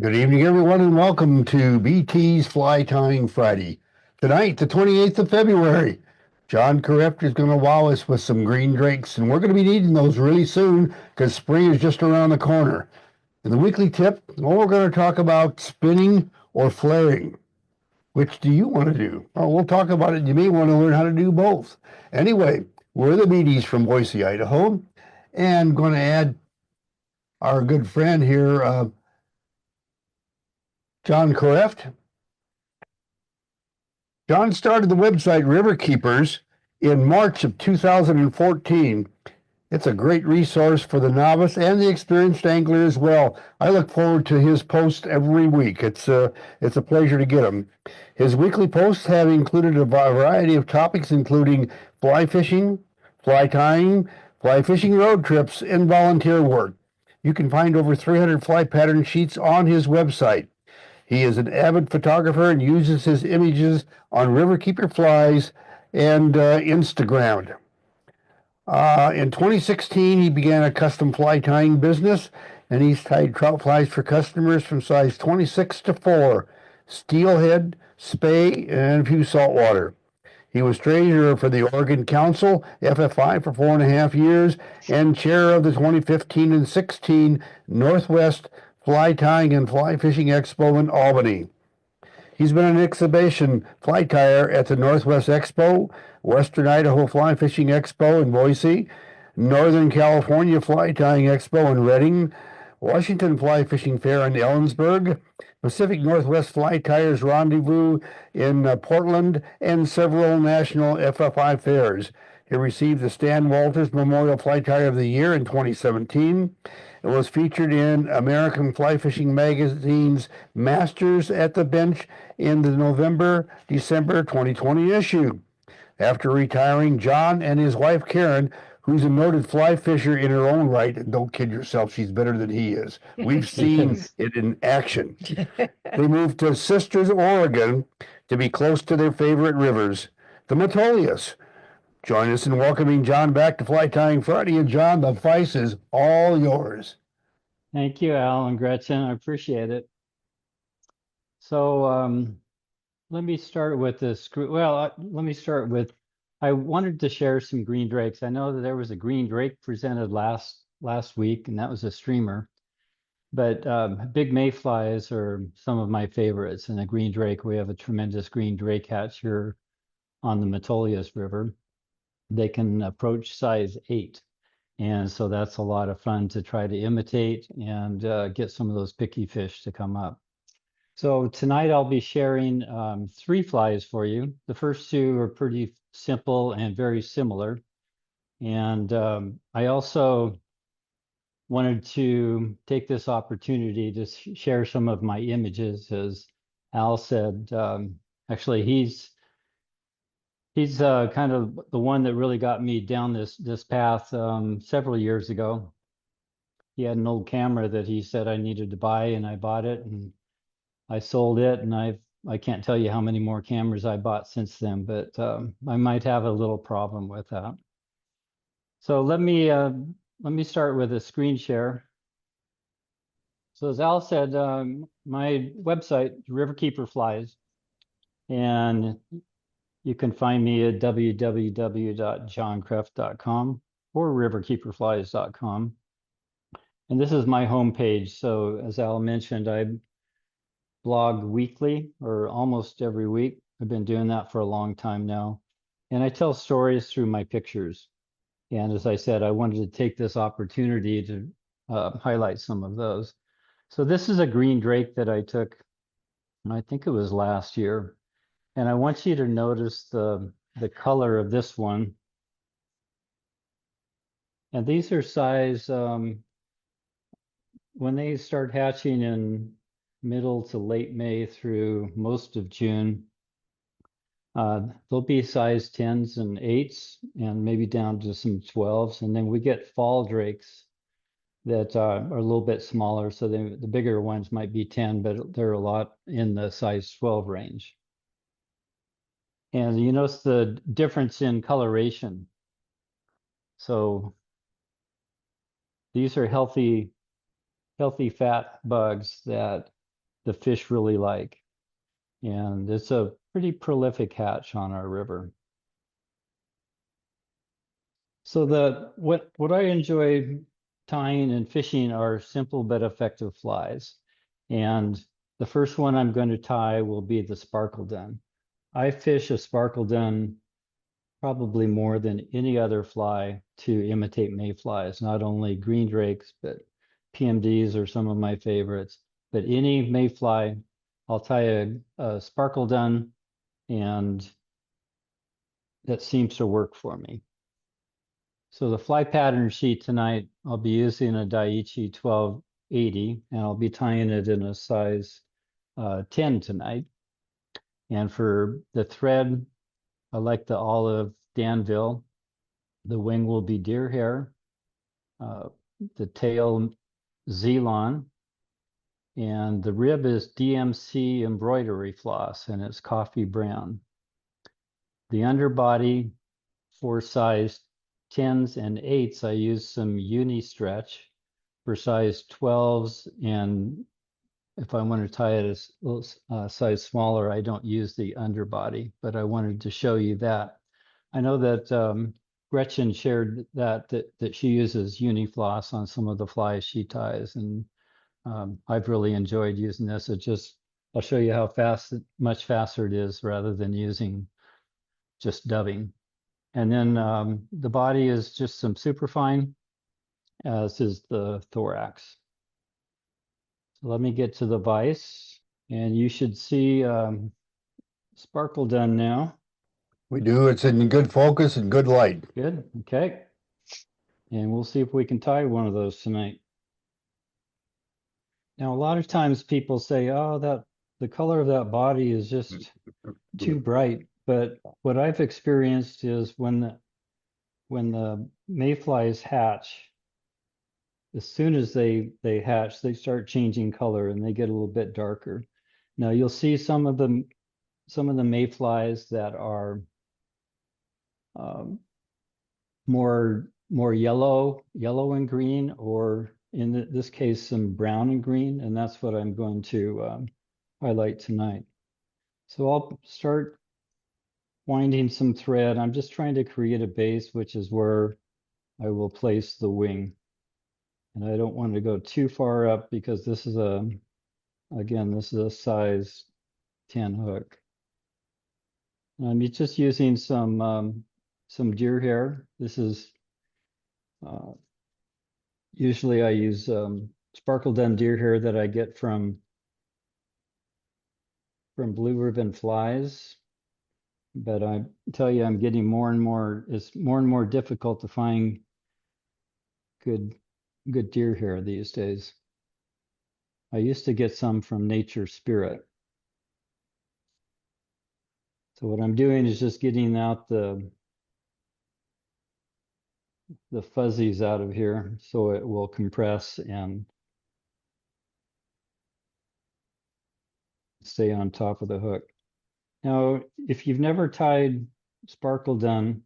Good evening, everyone, and welcome to BT's Fly Tying Friday. Tonight, the 28th of February, John Kreft is going to wow us with some green drakes, and we're going to be needing those really soon because spring is just around the corner. In the weekly tip, well, we're going to talk about spinning or flaring. Which do you want to do? Well, we'll talk about it. You may want to learn how to do both. Anyway, we're the BTs from Boise, Idaho, and going to add our good friend here, John Kreft. John started the website River Keepers in March of 2014. It's a great resource for the novice and the experienced angler as well. I look forward to his posts every week. It's a pleasure to get them. His weekly posts have included a variety of topics, including fly fishing, fly tying, fly fishing road trips, and volunteer work. You can find over 300 fly pattern sheets on his website. He is an avid photographer and uses his images on Riverkeeper Flies and Instagram. In 2016, he began a custom fly tying business, and he's tied trout flies for customers from size 26 to 4, steelhead, spay, and a few saltwater. He was treasurer for the Oregon Council, FFI, for 4.5 years, and chair of the 2015 and 16 Northwest Fly Tying and Fly Fishing Expo in Albany. He's been an exhibition fly tyer at the Northwest Expo, Western Idaho Fly Fishing Expo in Boise, Northern California Fly Tying Expo in Redding, Washington Fly Fishing Fair in Ellensburg, Pacific Northwest Fly Tyers Rendezvous in Portland, and several national FFI fairs. He received the Stan Walters Memorial Fly Tyer of the Year in 2017. It was featured in American Fly Fishing Magazine's Masters at the Bench in the November-December 2020 issue. After retiring, John and his wife Karen, who's a noted fly fisher in her own right, and don't kid yourself, she's better than he is. We've seen it in action. They moved to Sisters, Oregon, to be close to their favorite rivers, the Metolius. Join us in welcoming John back to Fly Tying Friday. And John, the vice is all yours. Thank you, Al and Gretchen. I appreciate it. So let me start with this. Let me start with, I wanted to share some green drakes. I know that there was a green drake presented last week, and that was a streamer. But big mayflies are some of my favorites. And a green drake, we have a tremendous green drake hatch here on the Metolius River. They can approach size 8. And so that's a lot of fun to try to imitate and get some of those picky fish to come up. So tonight I'll be sharing 3 flies for you. The first 2 are pretty simple and very similar. And I also wanted to take this opportunity to share some of my images. As Al said, actually he's kind of the one that really got me down this path several years ago. He had an old camera that he said I needed to buy, and I bought it, and I sold it, and I can't tell you how many more cameras I bought since then, but I might have a little problem with that. So let me start with a screen share. So as Al said, my website, Riverkeeper Flies, and you can find me at www.johnkreft.com or riverkeeperflies.com. And this is my homepage. So as Al mentioned, I blog weekly or almost every week. I've been doing that for a long time now. And I tell stories through my pictures. And as I said, I wanted to take this opportunity to highlight some of those. So this is a green drake that I took, and I think it was last year. And I want you to notice the color of this one. And these are size, when they start hatching in middle to late May through most of June, they'll be size 10s and 8s and maybe down to some 12s. And then we get fall drakes that are a little bit smaller. So the bigger ones might be 10, but they're a lot in the size 12 range. And you notice the difference in coloration. So these are healthy fat bugs that the fish really like. And it's a pretty prolific hatch on our river. So what I enjoy tying and fishing are simple but effective flies. And the first one I'm going to tie will be the sparkle dun. I fish a sparkle dun probably more than any other fly to imitate mayflies, not only green drakes, but PMDs are some of my favorites. But any mayfly, I'll tie a sparkle dun, and that seems to work for me. So the fly pattern sheet tonight, I'll be using a Daiichi 1280, and I'll be tying it in a size 10 tonight. And for the thread, I like the olive Danville. The wing will be deer hair, the tail Zelon, and the rib is DMC embroidery floss, and it's coffee brown. The underbody for size 10s and 8s, I use some uni stretch. For size 12s, and if I want to tie it as size smaller, I don't use the underbody, but I wanted to show you that. I know that Gretchen shared that she uses Unifloss on some of the flies she ties, and I've really enjoyed using this. I'll show you how much faster it is rather than using just dubbing. And then the body is just some superfine, as is the thorax. So let me get to the vise, and you should see sparkle done now. We do. It's in good focus and good light. Good, okay. And we'll see if we can tie one of those tonight. Now, a lot of times people say, oh, the color of that body is just too bright. But what I've experienced is when the mayflies hatch, as soon as they hatch, they start changing color and they get a little bit darker. Now you'll see some of the mayflies that are more yellow and green, or in this case, some brown and green, and that's what I'm going to highlight tonight. So I'll start winding some thread. I'm just trying to create a base, which is where I will place the wing. And I don't want to go too far up because this is again, this is a size 10 hook. I'm just using some deer hair. This is usually I use sparkle dun deer hair that I get from Blue Ribbon Flies. But I tell you, I'm getting more and more, it's more and more difficult to find good deer hair these days. I used to get some from Nature Spirit. So what I'm doing is just getting out the fuzzies out of here so it will compress and stay on top of the hook. Now, if you've never tied sparkle dun,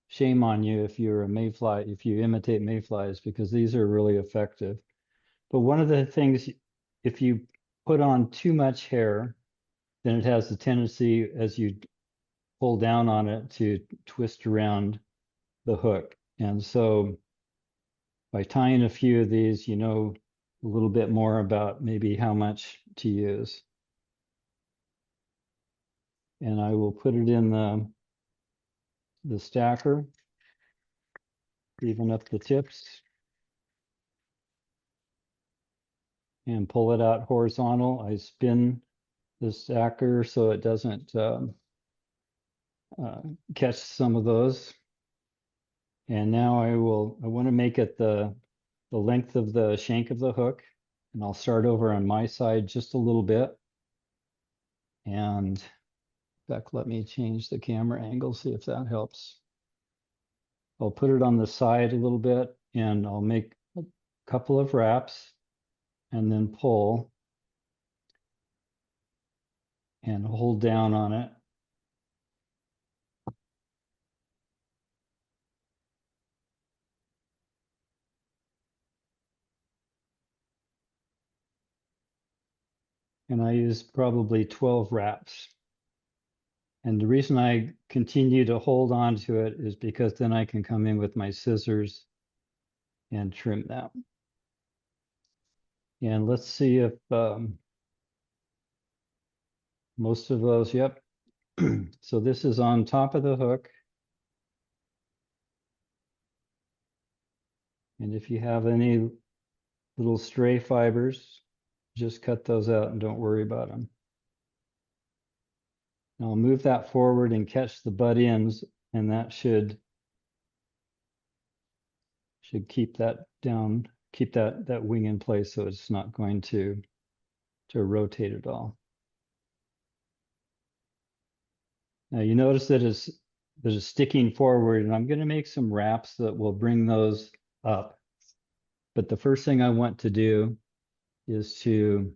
shame on you if you're a mayfly, if you imitate mayflies, because these are really effective. But one of the things, if you put on too much hair, then it has the tendency, as you pull down on it, to twist around the hook. And so by tying a few of these, you know a little bit more about maybe how much to use. And I will put it in the stacker, even up the tips, and pull it out horizontal. I spin the stacker so it doesn't catch some of those. And now I want to make it the length of the shank of the hook, and I'll start over on my side just a little bit. And in fact, let me change the camera angle, see if that helps. I'll put it on the side a little bit, and I'll make a couple of wraps and then pull and hold down on it. and I use probably 12 wraps. And the reason I continue to hold on to it is because then I can come in with my scissors and trim that. And let's see if most of those, yep. So this is on top of the hook. And if you have any little stray fibers, just cut those out and don't worry about them. Now I'll move that forward and catch the butt ends, and that should keep that down, keep that wing in place so it's not going to rotate at all. Now you notice that it's sticking forward, and I'm going to make some wraps that will bring those up. But the first thing I want to do is to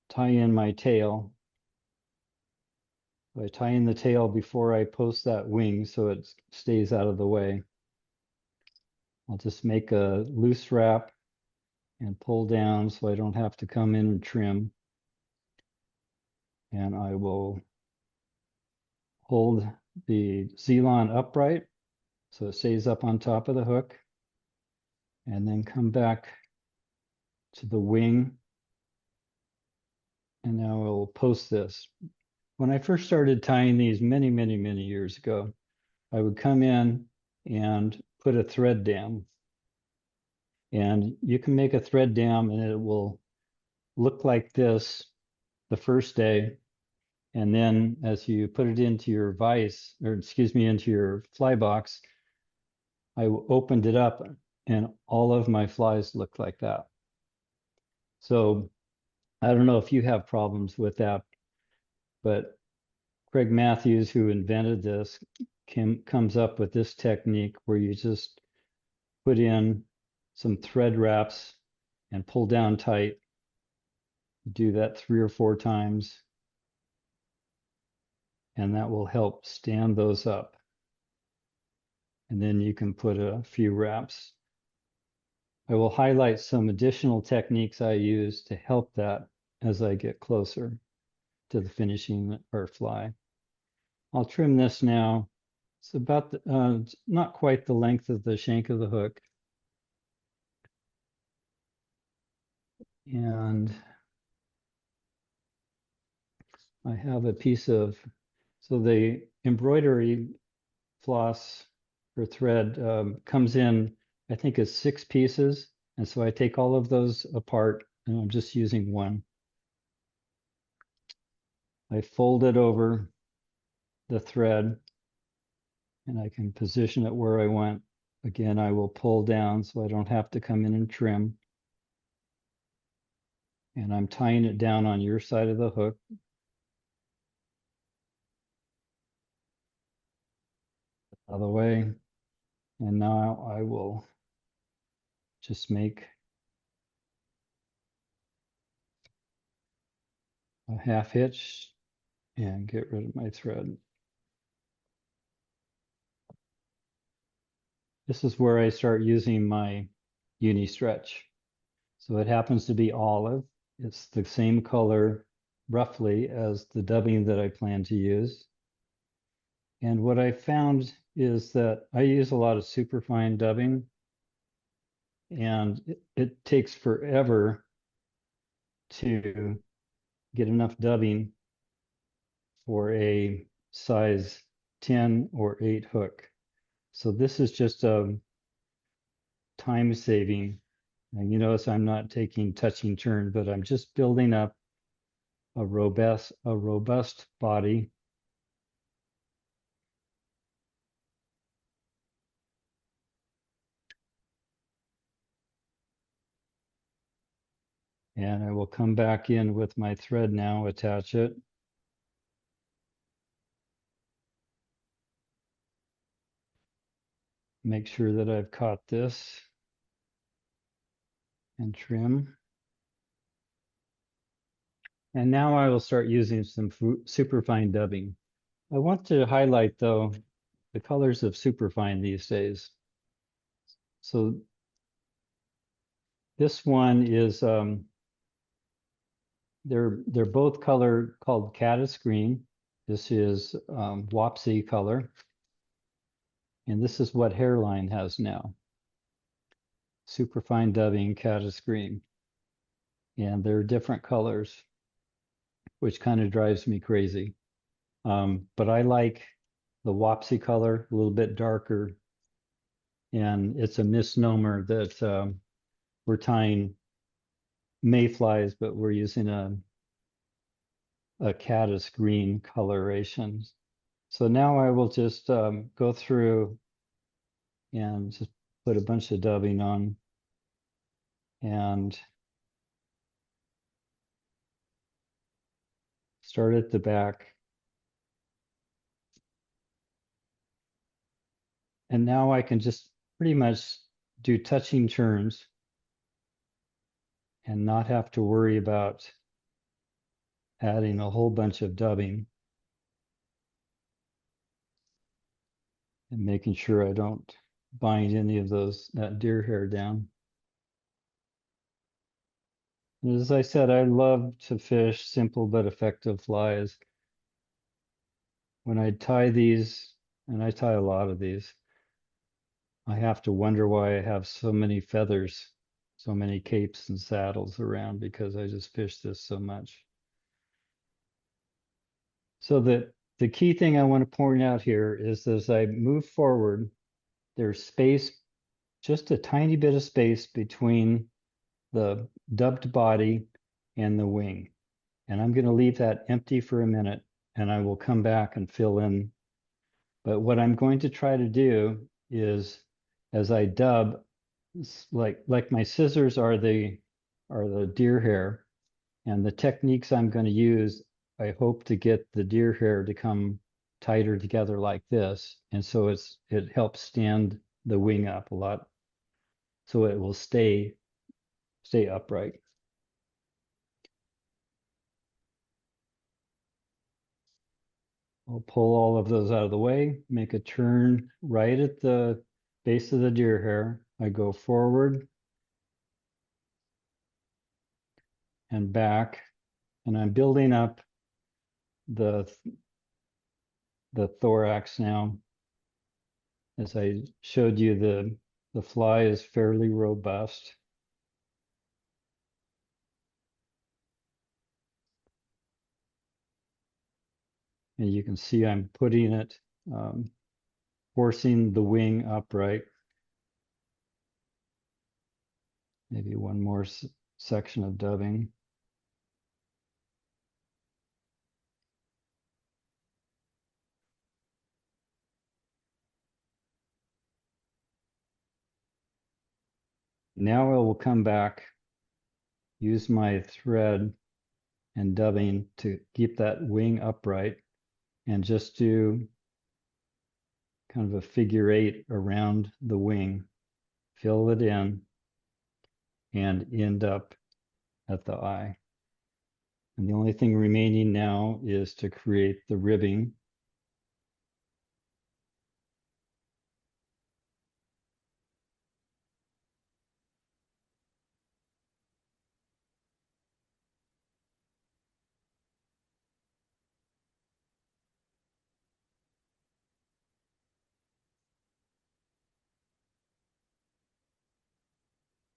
tie in my tail. I tie in the tail before I post that wing so it stays out of the way. I'll just make a loose wrap and pull down so I don't have to come in and trim. And I will hold the Z-Lon upright so it stays up on top of the hook, and then come back to the wing. And now we'll post this. When I first started tying these many years ago, I would come in and put a thread dam. And you can make a thread dam and it will look like this the first day. And then as you put it into your vise, or excuse me, into your fly box, I opened it up and all of my flies looked like that. So I don't know if you have problems with that, but Craig Matthews, who invented this, comes up with this technique where you just put in some thread wraps and pull down tight. Do that 3 or 4 times, and that will help stand those up. And then you can put a few wraps. I will highlight some additional techniques I use to help that as I get closer to the finishing our fly. I'll trim this now. It's about not quite the length of the shank of the hook. And I have a piece of, so the embroidery floss or thread comes in, I think it's 6 pieces. And so I take all of those apart and I'm just using one. I fold it over the thread and I can position it where I want. Again, I will pull down so I don't have to come in and trim. And I'm tying it down on your side of the hook. Out of the way. And now I will just make a half hitch and get rid of my thread. This is where I start using my uni stretch. So it happens to be olive. It's the same color roughly as the dubbing that I plan to use. And what I found is that I use a lot of superfine dubbing, and it takes forever to get enough dubbing for a size 10 or 8 hook. So this is just a time saving. And you notice I'm not taking touching turn, but I'm just building up a robust body. And I will come back in with my thread now, attach it. Make sure that I've caught this and trim. And now I will start using some superfine dubbing. I want to highlight though the colors of superfine these days. So this one is They're both color called caddis green. This is Wapsi color. And this is what Hairline has now. Superfine dubbing caddis green. And they're different colors, which kind of drives me crazy. But I like the Wapsi color, a little bit darker. And it's a misnomer that we're tying mayflies, but we're using a caddis green coloration. So now I will just go through and just put a bunch of dubbing on and start at the back. And now I can just pretty much do touching turns and not have to worry about adding a whole bunch of dubbing and making sure I don't bind any of that deer hair down. And as I said, I love to fish simple but effective flies. When I tie these, and I tie a lot of these, I have to wonder why I have so many feathers, so many capes and saddles around, because I just fish this so much. So the key thing I want to point out here is as I move forward, there's space, just a tiny bit of space between the dubbed body and the wing. And I'm going to leave that empty for a minute and I will come back and fill in. But what I'm going to try to do is as I dub, like my scissors are the deer hair, and the techniques I'm going to use, I hope to get the deer hair to come tighter together like this. And so it helps stand the wing up a lot. So it will stay upright. I'll pull all of those out of the way, make a turn right at the base of the deer hair. I go forward and back, and I'm building up the thorax now. As I showed you, the fly is fairly robust. And you can see I'm putting it, forcing the wing upright. Maybe one more section of dubbing. Now I will come back, use my thread and dubbing to keep that wing upright, and just do kind of a figure 8 around the wing, fill it in, and end up at the eye. And the only thing remaining now is to create the ribbing.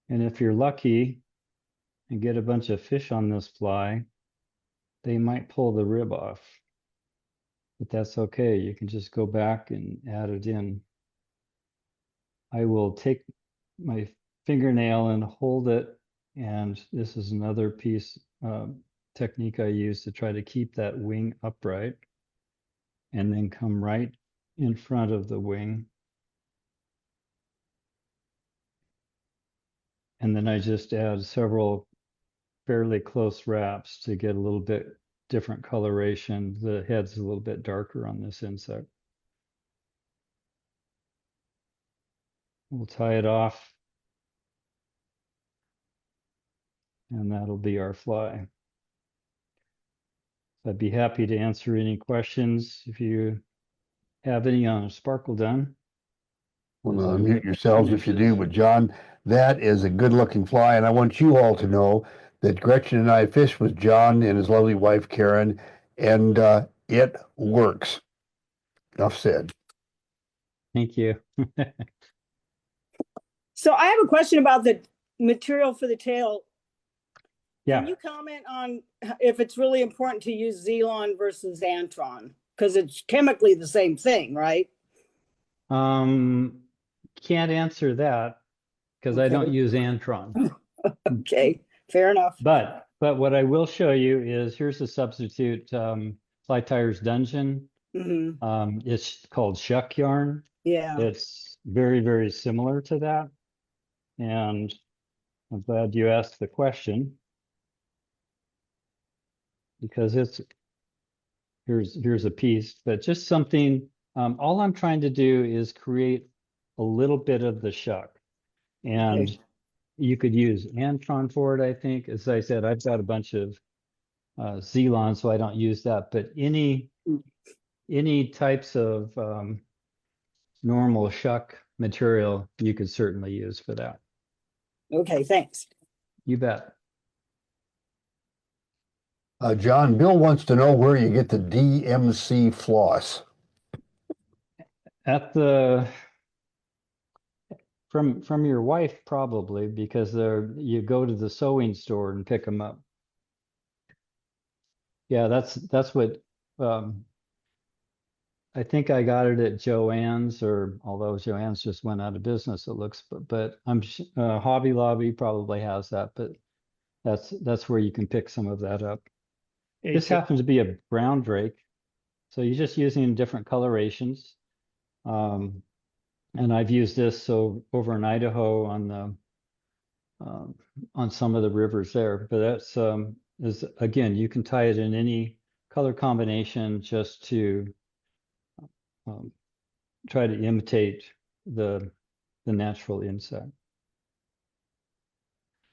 And if you're lucky and get a bunch of fish on this fly, they might pull the rib off. But that's okay. You can just go back and add it in. I will take my fingernail and hold it. And this is another piece, technique I use to try to keep that wing upright. And then come right in front of the wing. And then I just add several fairly close wraps to get a little bit different coloration. The head's a little bit darker on this insect. We'll tie it off. And that'll be our fly. I'd be happy to answer any questions if you have any on a sparkle done. Well, unmute yourselves if you do, but John, that is a good looking fly. And I want you all to know that Gretchen and I fished with John and his lovely wife, Karen, and it works. Enough said. Thank you. So I have a question about the material for the tail. Yeah. Can you comment on if it's really important to use Xenon versus Antron? Because it's chemically the same thing, right? Can't answer that because I don't use Antron. Okay, fair enough. But what I will show you is here's a substitute Fly Tires Dungeon. It's called Shuck Yarn. Yeah. It's very, very similar to that. And I'm glad you asked the question because here's a piece, but just something, all I'm trying to do is create a little bit of the shuck. And Okay. you could use Antron for it, I think. As I said, I've got a bunch of Xelon, so I don't use that, but any types of normal shuck material you could certainly use for that. Okay, thanks. You bet. John, Bill wants to know where you get the DMC floss. At the from your wife probably, because you go to the sewing store and pick them up. Yeah, that's what I think I got it at Joann's, or although Joann's just went out of business, it looks, but I'm Hobby Lobby probably has that, but that's where you can pick some of that up. This happens to be a brown drake, so you're just using different colorations. And I've used this so over in Idaho on some of the rivers there, but that's is again, you can tie it in any color combination just to try to imitate the natural insect.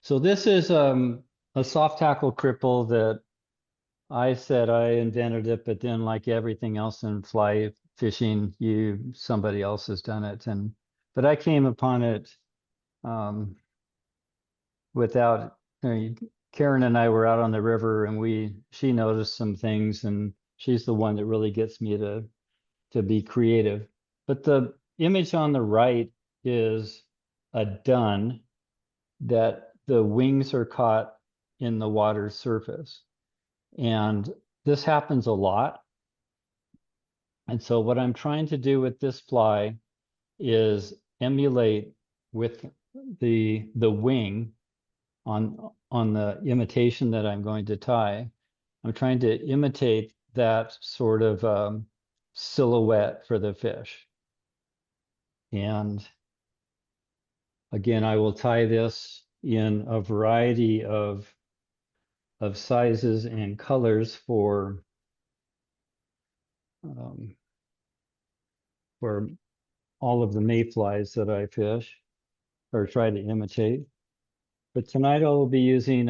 So this is a soft tackle cripple that I said I invented it, but then like everything else in fly fishing, somebody else has done it, but I came upon it without. Karen and I were out on the river, and she noticed some things, and she's the one that really gets me to be creative. But the image on the right is a dun that the wings are caught in the water's surface. And this happens a lot. And so what I'm trying to do with this fly is emulate with the wing on the imitation that I'm going to tie. I'm trying to imitate that sort of silhouette for the fish. And again, I will tie this in a variety of sizes and colors for all of the mayflies that I fish or try to imitate. But tonight I will be using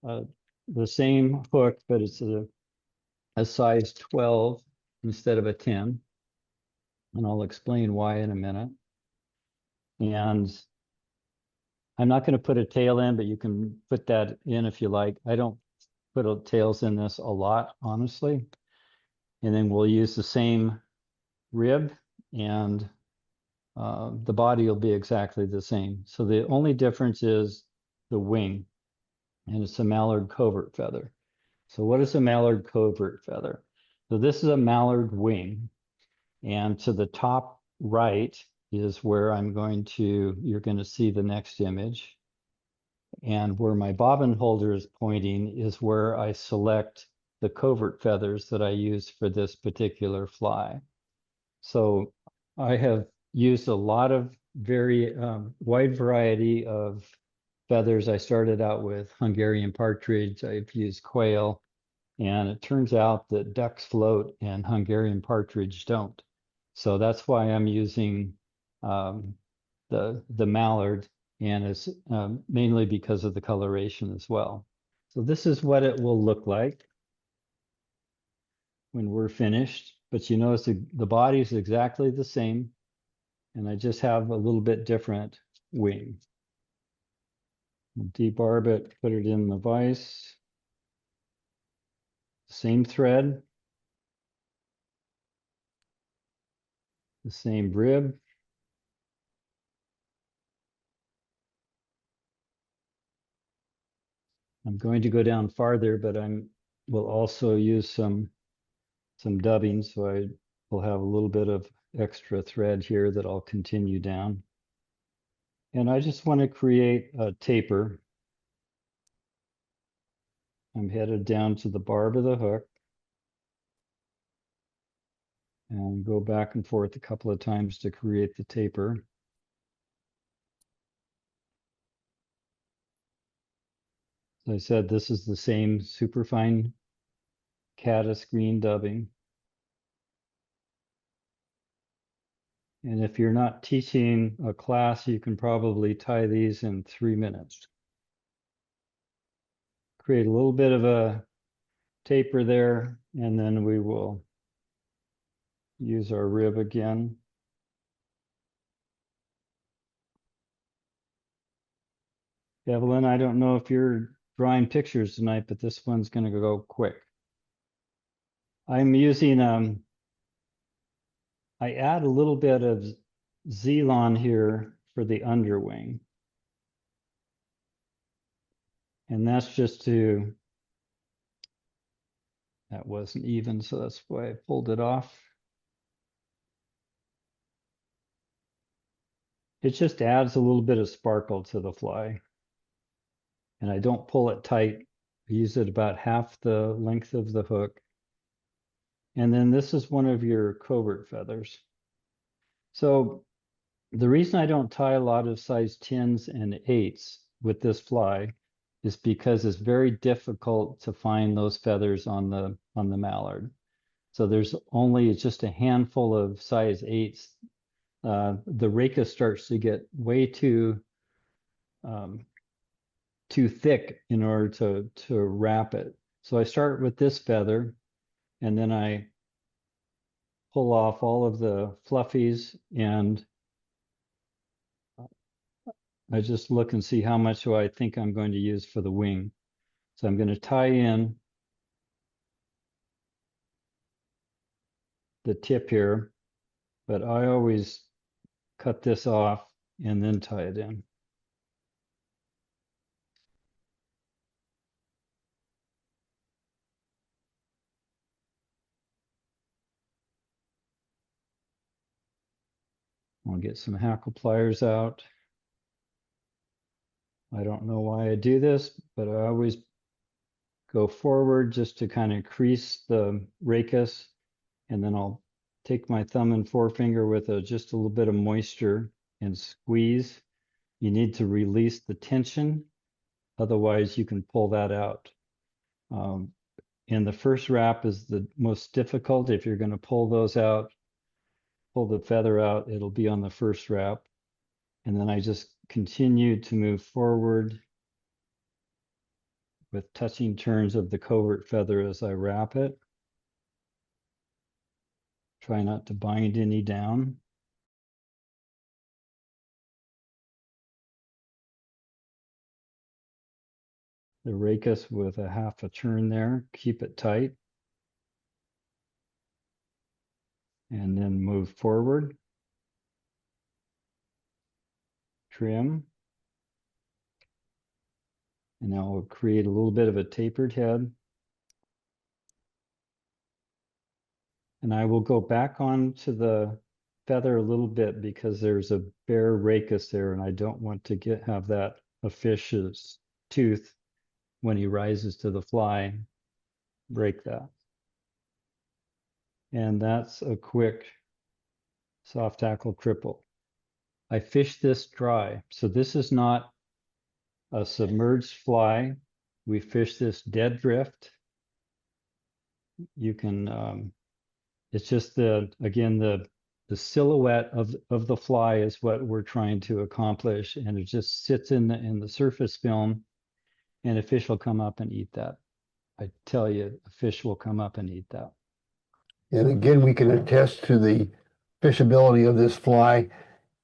the same hook, but it's a size 12 instead of a 10. And I'll explain why in a minute. And I'm not going to put a tail in, but you can put that in if you like. I don't put tails in this a lot, honestly. And then we'll use the same rib, and the body will be exactly the same. So the only difference is the wing, and it's a mallard covert feather. So what is a mallard covert feather? So this is a mallard wing, and to the top right is where you're going to see the next image. And where my bobbin holder is pointing is where I select the covert feathers that I use for this particular fly. So I have used a lot of very wide variety of feathers. I started out with Hungarian partridge. I've used quail, and it turns out that ducks float and Hungarian partridge don't. So that's why I'm using the mallard, and it's mainly because of the coloration as well. So this is what it will look like when we're finished. But you notice the body is exactly the same, and I just have a little bit different wing. Debarb it, put it in the vise. Same thread. The same rib. I'm going to go down farther, but will also use some dubbing, so I will have a little bit of extra thread here that I'll continue down. And I just want to create a taper. I'm headed down to the barb of the hook and go back and forth a couple of times to create the taper. As I said, this is the same superfine caddis green dubbing. And if you're not teaching a class, you can probably tie these in 3 minutes. Create a little bit of a taper there, and then we will use our rib again. Evelyn, I don't know if you're drawing pictures tonight, but this one's going to go quick. I'm using, I add a little bit of Zelon here for the underwing. And that's just to, that wasn't even, so that's why I pulled it off. It just adds a little bit of sparkle to the fly. And I don't pull it tight. I use it about half the length of the hook. And then this is one of your covert feathers. So the reason I don't tie a lot of size 10s and 8s with this fly is because it's very difficult to find those feathers on the mallard. So there's only just a handful of size 8s. The rachis starts to get way too thick in order to wrap it. So I start with this feather, and then I pull off all of the fluffies, and I just look and see how much do I think I'm going to use for the wing. So I'm going to tie in the tip here, but I always cut this off and then tie it in. I'll get some hackle pliers out. I don't know why I do this, but I always go forward just to kind of crease the rachis, and then I'll take my thumb and forefinger with just a little bit of moisture and squeeze. You need to release the tension, otherwise you can pull that out. And the first wrap is the most difficult. If you're going to pull those out, pull the feather out, it'll be on the first wrap. And then I just continue to move forward with touching turns of the covert feather as I wrap it. Try not to bind any down. The rachis with a half a turn there, keep it tight. And then move forward. Trim. And now we'll create a little bit of a tapered head. And I will go back onto the feather a little bit because there's a bare rachis there, and I don't want to have that a fish's tooth when he rises to the fly, break that. And that's a quick soft tackle cripple. I fish this dry. So this is not a submerged fly. We fish this dead drift. You can, it's just again, the silhouette of the fly is what we're trying to accomplish. And it just sits in the surface film, and a fish will come up and eat that. I tell you, a fish will come up and eat that. And again, we can attest to the fishability of this fly.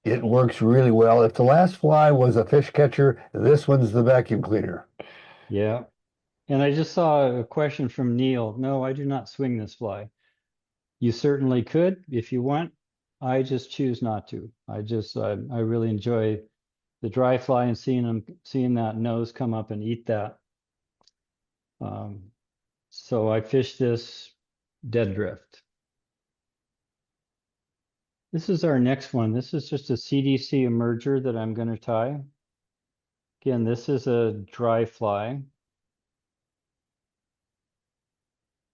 It works really well. If the last fly was a fish catcher, this one's the vacuum cleaner. Yeah. And I just saw a question from Neil. No, I do not swing this fly. You certainly could if you want. I just choose not to. I really enjoy the dry fly and seeing that nose come up and eat that. So I fish this dead drift. This is our next one. This is just a CDC emerger that I'm going to tie. Again, this is a dry fly.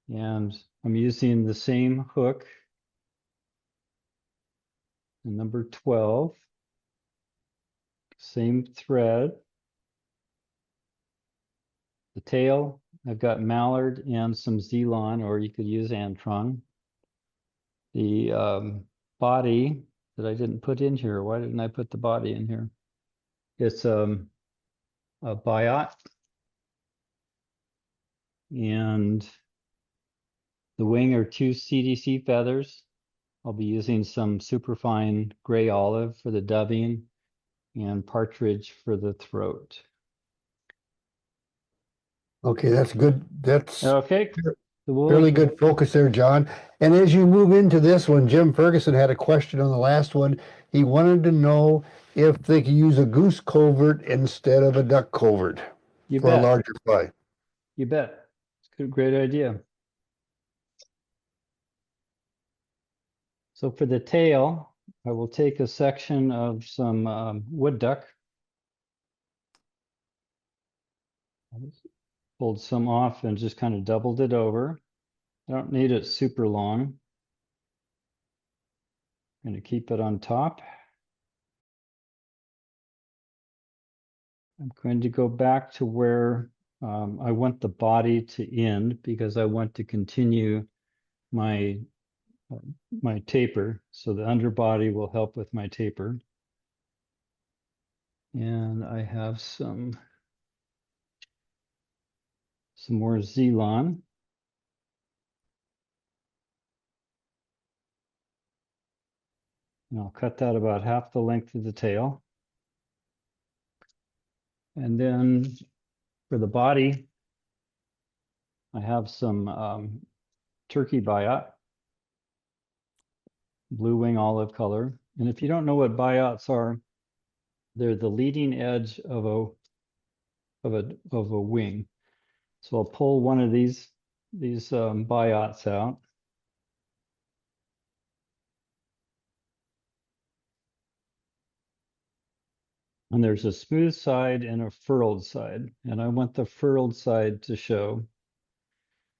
And I'm using the same hook, number 12, same thread. The tail, I've got mallard and some Zelon, or you could use Antron. The body that I didn't put in here. Why didn't I put the body in here? It's a biot. And the wing are 2 CDC feathers. I'll be using some superfine gray olive for the dubbing and partridge for the throat. Okay, that's good. That's Okay. fairly good focus there, John. And as you move into this one, Jim Ferguson had a question on the last one. He wanted to know if they could use a goose covert instead of a duck covert You for a bet. larger fly. You bet. It's a great idea. So for the tail, I will take a section of some wood duck. Pulled some off and just kind of doubled it over. I don't need it super long. I'm going to keep it on top. I'm going to go back to where I want the body to end because I want to continue my my taper. So the underbody will help with my taper. And I have some more Zelon. And I'll cut that about half the length of the tail. And then for the body, I have some turkey biot, blue wing olive color. And if you don't know what biots are, they're the leading edge of a wing. So I'll pull one of these biots out. And there's a smooth side and a furrowed side. And I want the furrowed side to show.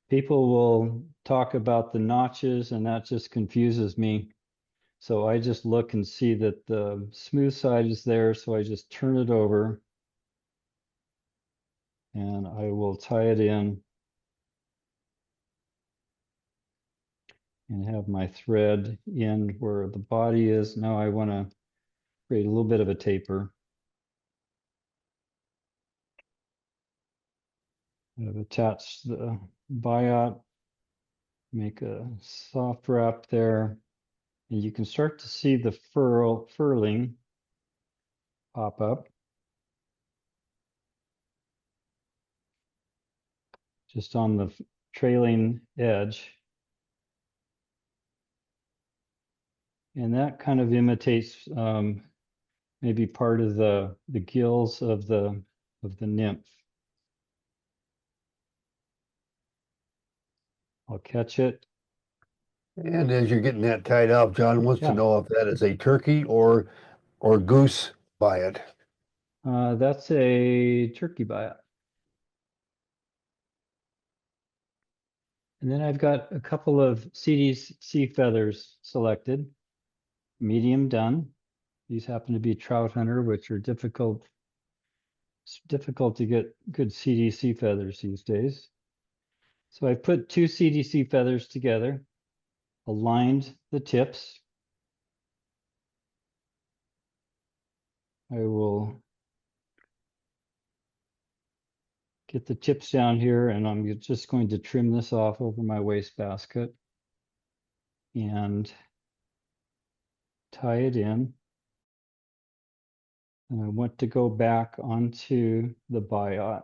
People will talk about the notches and that just confuses me. So I just look and see that the smooth side is there. So I just turn it over and I will tie it in and have my thread in where the body is. Now I want to create a little bit of a taper. I've attached the biot, make a soft wrap there, and you can start to see the furling pop up. Just on the trailing edge. And that kind of imitates maybe part of the gills of the nymph. I'll catch it. And as you're getting that tied up, John wants to know if that is a turkey or goose biot. That's a turkey biot. And then I've got a couple of CDC feathers selected, medium done. These happen to be trout hunter, which are difficult. It's difficult to get good CDC feathers these days. So I put 2 CDC feathers together, aligned the tips. I will get the tips down here and I'm just going to trim this off over my wastebasket and tie it in. And I want to go back onto the biot.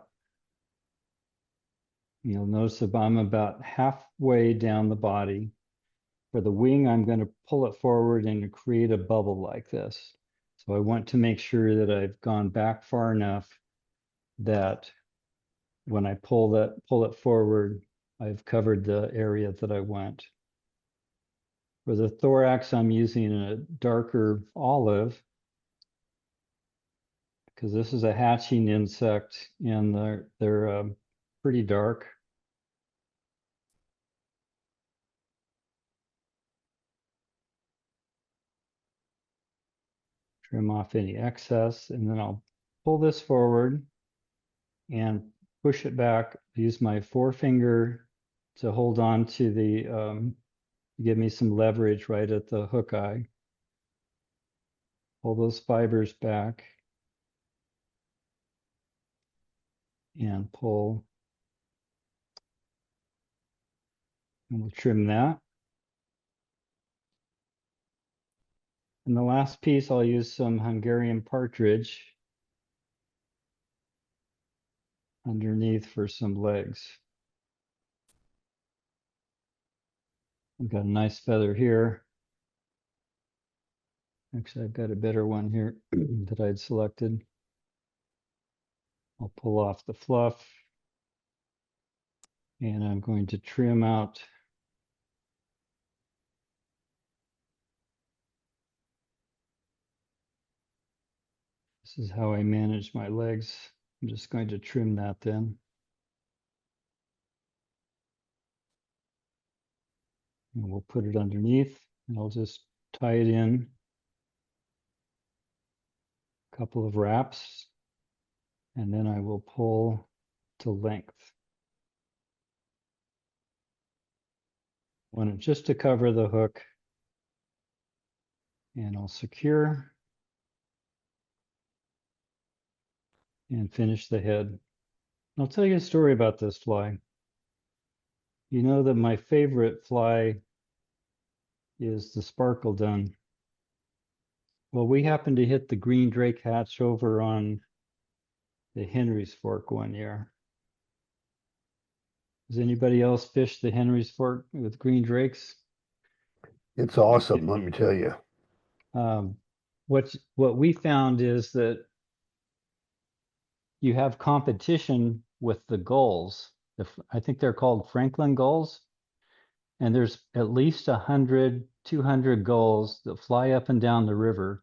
You'll notice that I'm about halfway down the body. For the wing, I'm going to pull it forward and create a bubble like this. So I want to make sure that I've gone back far enough that when I pull it forward, I've covered the area that I want. For the thorax, I'm using a darker olive because this is a hatching insect and they're pretty dark. Trim off any excess, and then I'll pull this forward and push it back. Use my forefinger to hold on to the, give me some leverage right at the hook eye. Pull those fibers back and pull. And we'll trim that. And the last piece, I'll use some Hungarian partridge underneath for some legs. I've got a nice feather here. Actually, I've got a better one here that I'd selected. I'll pull off the fluff and I'm going to trim out this is how I manage my legs. I'm just going to trim that then. And we'll put it underneath and I'll just tie it in a couple of wraps and then I will pull to length. I want it just to cover the hook and I'll secure and finish the head. I'll tell you a story about this fly. You know that my favorite fly is the sparkle dun. Well, we happened to hit the green drake hatch over on the Henry's Fork one year. Does anybody else fish the Henry's Fork with green drakes? It's awesome, let me tell you. What we found is that you have competition with the gulls. I think they're called Franklin gulls. And there's at least 100, 200 gulls that fly up and down the river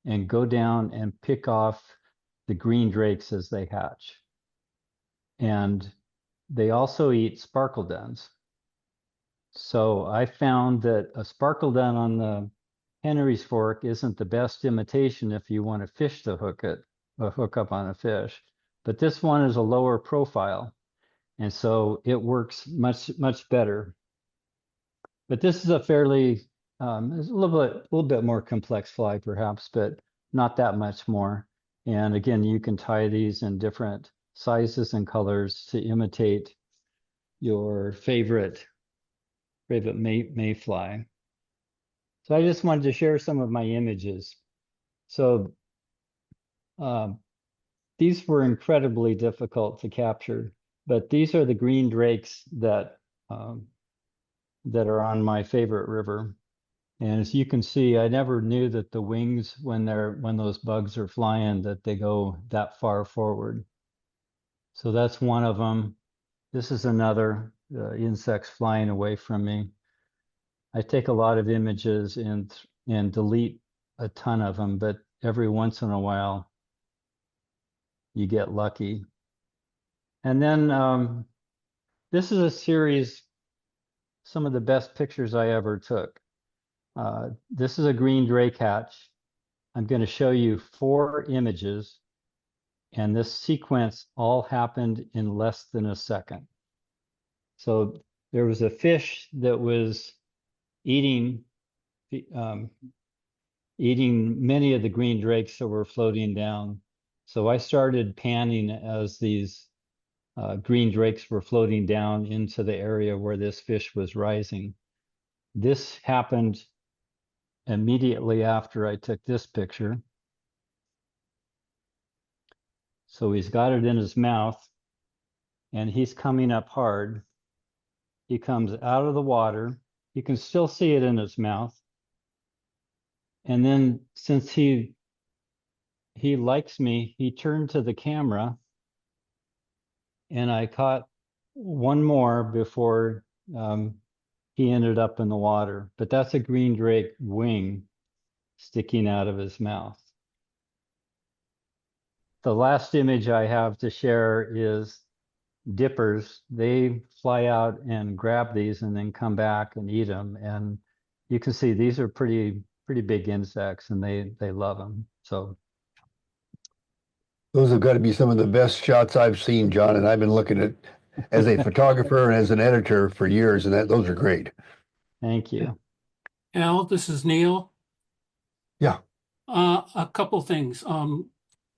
and go down and pick off the green drakes as they hatch. And they also eat sparkle duns. So I found that a sparkle dun on the Henry's Fork isn't the best imitation if you want to fish the hook up on a fish. But this one is a lower profile. And so it works much better. But this is a fairly, it's a little bit more complex fly perhaps, but not that much more. And again, you can tie these in different sizes and colors to imitate your favorite mayfly. So I just wanted to share some of my images. So these were incredibly difficult to capture, but these are the green drakes that that are on my favorite river. And as you can see, I never knew that the wings, when those bugs are flying, that they go that far forward. So that's one of them. This is another, insects flying away from me. I take a lot of images and delete a ton of them, but every once in a while you get lucky. And then this is a series, some of the best pictures I ever took. This is a green drake hatch. I'm going to show you 4 images, and this sequence all happened in less than a second. So there was a fish that was eating many of the green drakes that were floating down. So I started panning as these green drakes were floating down into the area where this fish was rising. This happened immediately after I took this picture. So he's got it in his mouth and he's coming up hard. He comes out of the water. You can still see it in his mouth. And then since he likes me, he turned to the camera and I caught one more before he ended up in the water. But that's a green drake wing sticking out of his mouth. The last image I have to share is dippers. They fly out and grab these and then come back and eat them. And you can see these are pretty big insects, and they love them. So Those have got to be some of the best shots I've seen, John, and I've been looking at as a photographer and as an editor for years, and those are great. thank you. Al, this is Neil. Yeah. A couple things.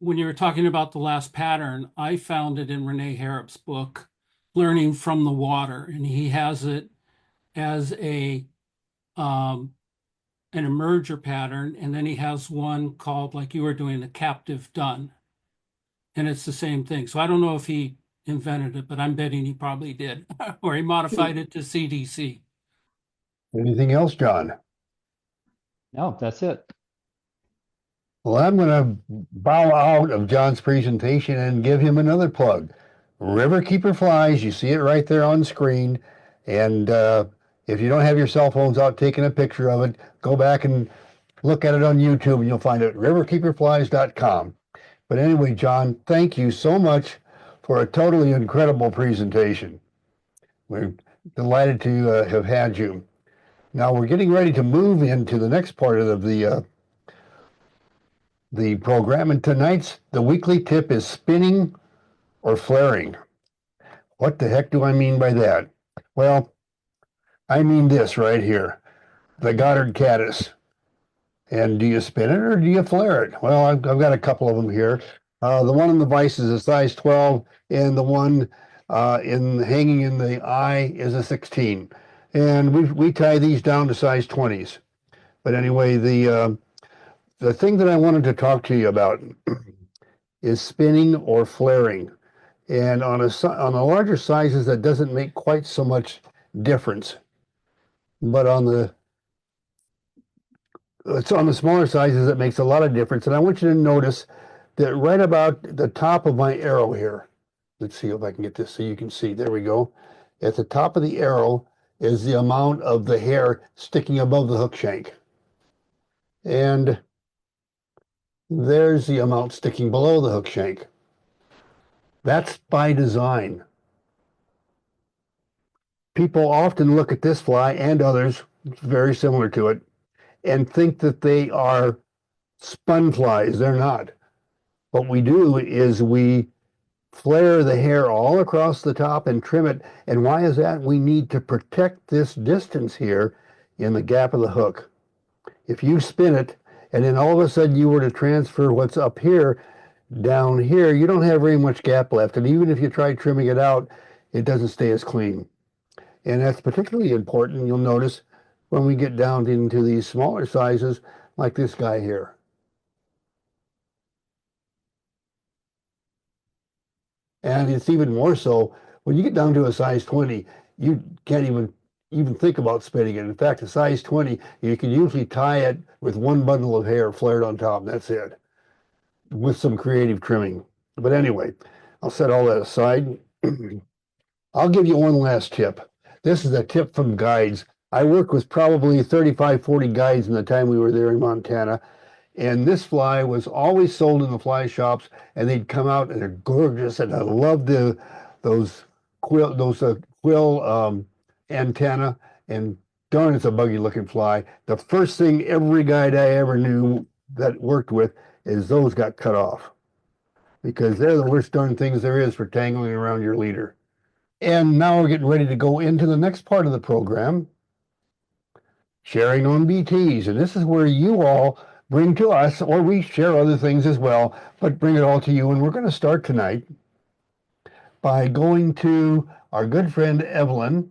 When you were talking about the last pattern, I found it in Renee Harrop's book, Learning from the Water, and he has it as an emerger pattern, and then he has one called, like you were doing, the captive done. And it's the same thing. So I don't know if he invented it, but I'm betting he probably did, or he modified it to CDC. Anything else, John? No, that's it. Well, I'm going to bow out of John's presentation and give him another plug. Riverkeeper Flies, you see it right there on screen. And if you don't have your cell phones out taking a picture of it, go back and look at it on YouTube and you'll find it at riverkeeperflies.com. But anyway, John, thank you so much for a totally incredible presentation. We're delighted to have had you. Now we're getting ready to move into the next part of the program, and the weekly tip is spinning or flaring. What the heck do I mean by that? Well, I mean this right here, the Goddard caddis. And do you spin it or do you flare it? Well, I've got a couple of them here. The one in the vise is a size 12, and the one hanging in the eye is a 16. And we tie these down to size 20s. But anyway, the thing that I wanted to talk to you about is spinning or flaring. And on the larger sizes, that doesn't make quite so much difference. But it's on the smaller sizes that makes a lot of difference. And I want you to notice that right about the top of my arrow here, let's see if I can get this so you can see. There we go. At the top of the arrow is the amount of the hair sticking above the hook shank. And there's the amount sticking below the hook shank. That's by design. People often look at this fly and others very similar to it and think that they are spun flies. They're not. What we do is we flare the hair all across the top and trim it. And why is that? We need to protect this distance here in the gap of the hook. If you spin it and then all of a sudden you were to transfer what's up here down here, you don't have very much gap left. And even if you try trimming it out, it doesn't stay as clean. And that's particularly important, you'll notice, when we get down into these smaller sizes, like this guy here. And it's even more so when you get down to a size 20, you can't even think about spinning it. In fact, a size 20, you can usually tie it with one bundle of hair flared on top, and that's it, with some creative trimming. But anyway, I'll set all that aside. I'll give you one last tip. This is a tip from guides. I worked with probably 35, 40 guides in the time we were there in Montana. And this fly was always sold in the fly shops, and they'd come out and they're gorgeous. And I love those quill antenna. And darn, it's a buggy looking fly. The first thing every guide I ever knew that worked with is those got cut off, because they're the worst darn things there is for tangling around your leader. And now we're getting ready to go into the next part of the program, sharing on BTs. And this is where you all bring to us, or we share other things as well, but bring it all to you. And we're going to start tonight by going to our good friend Evelyn.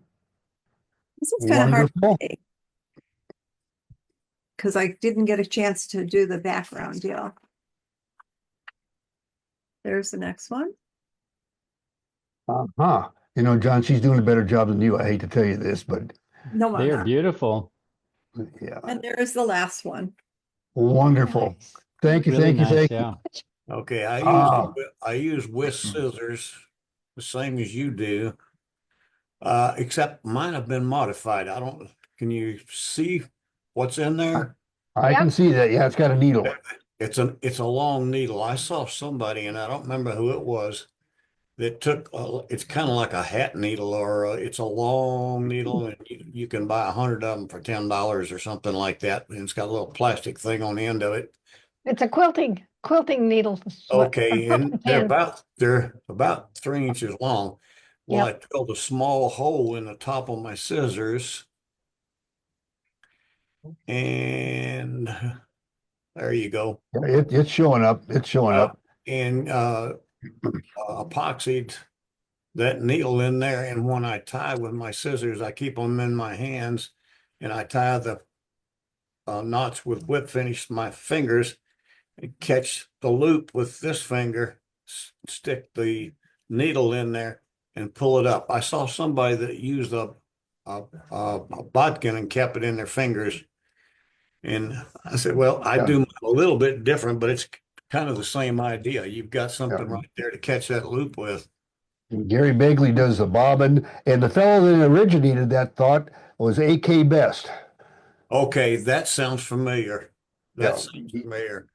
This is kind of hard Wonderful. because I didn't get a chance to do the background deal. There's the next one. Uh-huh. You know, John, she's doing a better job than you. I hate to tell you this, but No, I'm They are not. beautiful. yeah, And there is the last one. wonderful. Thank you, Really thank you, nice, thank you. yeah. Okay, Ah. I use whisk scissors, the same as you do. Except mine have been modified. I don't, can you see what's in there? I can see that. Yeah, it's got a needle. It's a long needle. I saw somebody, and I don't remember who it was, that took, it's kind of like a hat needle, or it's a long needle, and you can buy 100 of them for $10 or something like that. And it's got a little plastic thing on the end of it. It's a quilting needle. Okay, and And they're about 3 inches long. Well, Yep. I drilled a small hole in the top of my scissors, and there you go. It's showing up. It's showing up. And epoxied that needle in there. And when I tie with my scissors, I keep them in my hands, and I tie the knots with whip finish my fingers, and catch the loop with this finger, stick the needle in there, and pull it up. I saw somebody that used a bodkin and kept it in their fingers. And I said, well, I do a little bit different, but it's kind of the same idea. You've got something right there to catch that loop with. And Gary Begley does the bobbin, and the fellow that originated that thought was A.K. Best. Okay, that sounds familiar. That sounds familiar.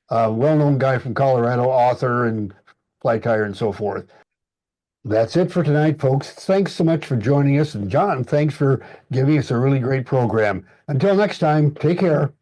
Well-known guy from Colorado, author and fly tire and so forth. That's it for tonight, folks. Thanks so much for joining us. And John, thanks for giving us a really great program. Until next time, take care.